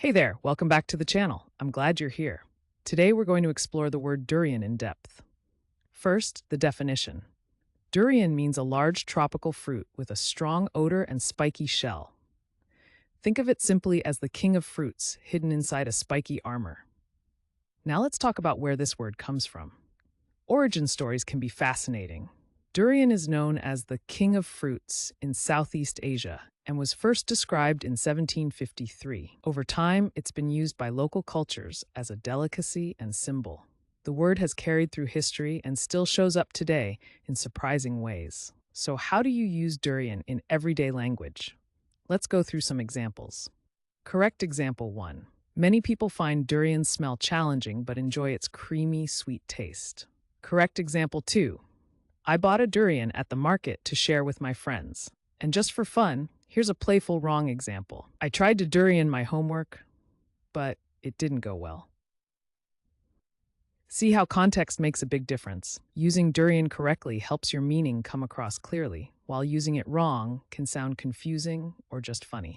Hey there, welcome back to the channel. I'm glad you're here. Today we're going to explore the word durian in depth. First, the definition. Durian means a large tropical fruit with a strong odor and spiky shell. Think of it simply as the king of fruits hidden inside a spiky armor. Now let's talk about where this word comes from. Origin stories can be fascinating. Durian is known as the king of fruits in Southeast Asia and was first described in 1753. Over time, it's been used by local cultures as a delicacy and symbol. The word has carried through history and still shows up today in surprising ways. So how do you use durian in everyday language? Let's go through some examples. Correct example 1. Many people find durian smell challenging but enjoy its creamy, sweet taste. Correct example 2. I bought a durian at the market to share with my friends. And just for fun, here's a playful wrong example. I tried to durian my homework, but it didn't go well. See how context makes a big difference. Using durian correctly helps your meaning come across clearly, while using it wrong can sound confusing or just funny.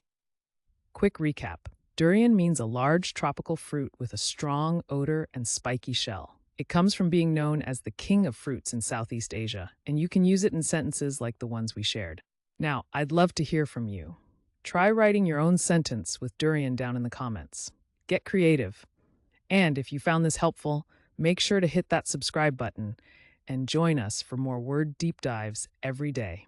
Quick recap. Durian means a large tropical fruit with a strong odor and spiky shell. It comes from being known as the king of fruits in Southeast Asia, and you can use it in sentences like the ones we shared. Now, I'd love to hear from you. Try writing your own sentence with durian down in the comments. Get creative. And if you found this helpful, make sure to hit that subscribe button and join us for more word deep dives every day.